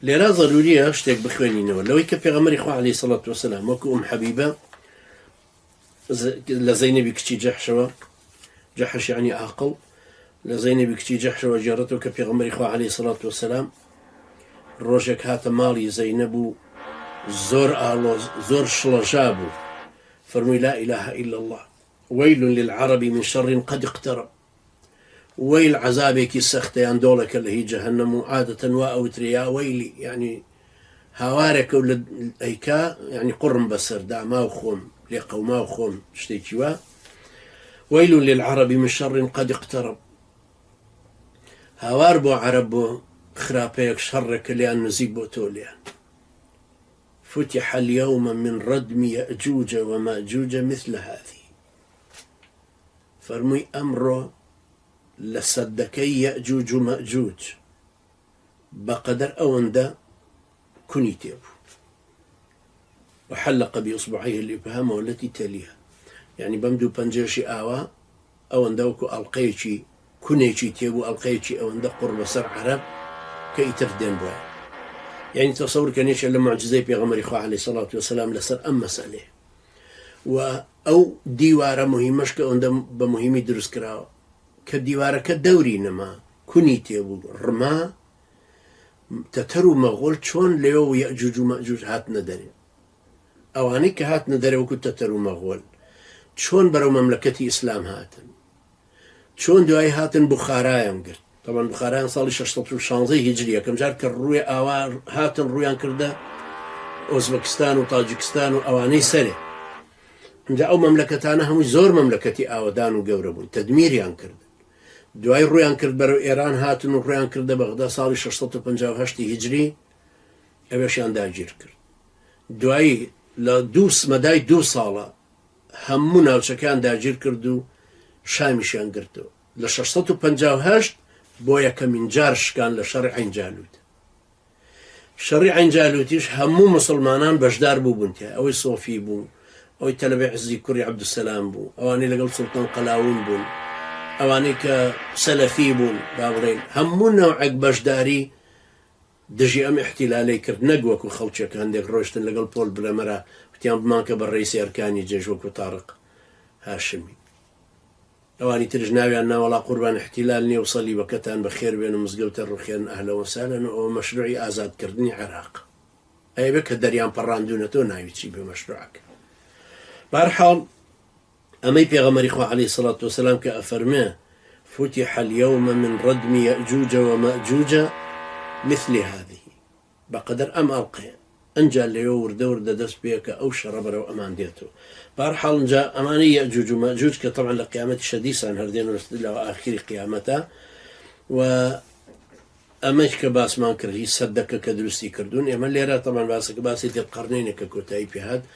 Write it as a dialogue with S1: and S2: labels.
S1: لێرا ضرورية شتێک بخوێنینەوە لەوەی کە پێغەمبەری خوا عەلەیهی سەڵات وەسەلام وەکو حەبیبە لە زەینەبی کچی جەحشەوە، جەحش یعنی عاقڵ، لە زەینەبی کچی جەحشەوە جێڕێتەوە کە پێغەمبەری خوا عەلەیهی سەڵات وەسەلام ڕۆژێک هاتە ماڵی زەینەب و زۆر شڵەژا بوو، فەرمووی لا إله إلا الله ويل للعرب من شر قد اقترب. ويل عذابێکی سەختەیان دۆڵەکە لە هی جەهەنەم و عادەتەن وا ئەوترێ وەیلی یعنی هاوارێکە و لە ئەیکا یعنی قڕم بەسەردا ماو خۆم لێ قەوما و خۆم شتێکی وە ويل للعرب من شر قد اقترب. هاوار بۆ عەرەب بۆ خراپەیەک شەڕێکە لیان نزیک بۆ تۆ لیان. فتح اليوم من ردم يأجوج ومأجوج مثل هذه. فرمووی ئەمڕۆ لە سەدەکەی یەئجوج و مەئجوج بەقەدەر ئەوەندە کونی تێبوو. وحلق بإصبعيه الإبهام والتي تليها، يعني بەم دوو پەنجەشی ئاوا ئەوەندە وەکو ئەڵقەیەکی کونێکی تێبوو، ئەڵقەیەکی ئەوەندە قوڕ بەسەر عەرەب کە ئیتر دێن بووە. يعني تصور كان يشعل المعجزة بيغمر إخوة عليه الصلاة والسلام لسر أم مسألة أو ديوارة مهمة كأندم بمهمة درس كراو كديوارة كدوري نما كونيتي أبو رما تترو مغول شون ليو يأجوج ومأجوج هات ندري أو هنيك هات ندري وكنت تترو مغول شون برو مملكتي إسلام هاتن شون دعاي هاتن بخارايا قلت طبعا بخاران صار لي 16 هجرية كم جار كالروي آوار هاتن رويان كرده أوزبكستان وطاجكستان وأواني سري جاء أو مملكتانا هم زور مملكتي آودان وقوربون تدميريان كرده دواي رويان كرد برو إيران هاتن ورويان كرده بغداد صار لي 658 هجري أبيشان داجير كرد دواي لدوس مداي دو صالة همونا وشكان داجير كردو شامشان كردو ل 658 بۆیە کە من جارشکان لە شەڕی عین جالوت. شەڕی عین جالوتیش هەموو مسلمانان بەشدار بوون تیا، ئەوەی سۆفی بوو، ئەوەی تەلەبەی عزی کوڕی عەبدولسەلام بوو، ئەوانەی لەگەڵ سوڵتان قەلاوون بوون، ئەوانەی کە سەلەفی بوون با بڵێن هەموو نەوعێک بەشداری دژی ئەم ئیحتیلالەی کرد، نەک وەکو خەڵکێک هەندێک ڕۆیشتن لەگەڵ پۆل برەمەرە وتیان بمان کە بە ڕەیسی ئەرکانی جێژ وەکو تارق هاشمی. ئەوانی ترش ناویان ناوەڵا قوربان احتیلال نییە و سەلیبەکەتان بەخێر بێن و مزگەوتە ڕوخێن ئەهلە وەسەهلەن و ئەوە مەشروعی ئازادکردنی عێراق. ئەیبێ کە دەریان پەڕاندوونەتەوە ناوی چی بێ مەشروعەکە. بەهەرحاڵ ئەمەی پێغەمبەری خوا عەلەیهی سەڵات وەسەلام کە ئەفەرمێ فتح اليوم من ردم يأجوج ومأجوج مثل هذه بەقەدەر ئەم ئەڵقەیە ئەنجا لێوە وردە وردە دەست پێکە ئەو شەڕە بەرەو ئەمان دێتەوە. بەهەرحاڵ ئەنجا ئەمانەی یەئجوج و مەئجوج کە طبعا لە قیامەتی شەدیسان هەردێن لە ئاخری قیامەتە و ئەمەش کە باسمان کرد هی سەدەکە کە دروستی کردوون ئێمە لێرە طبعا باسەکە باسی تێ قەرنێنێکە کۆتایی پێهات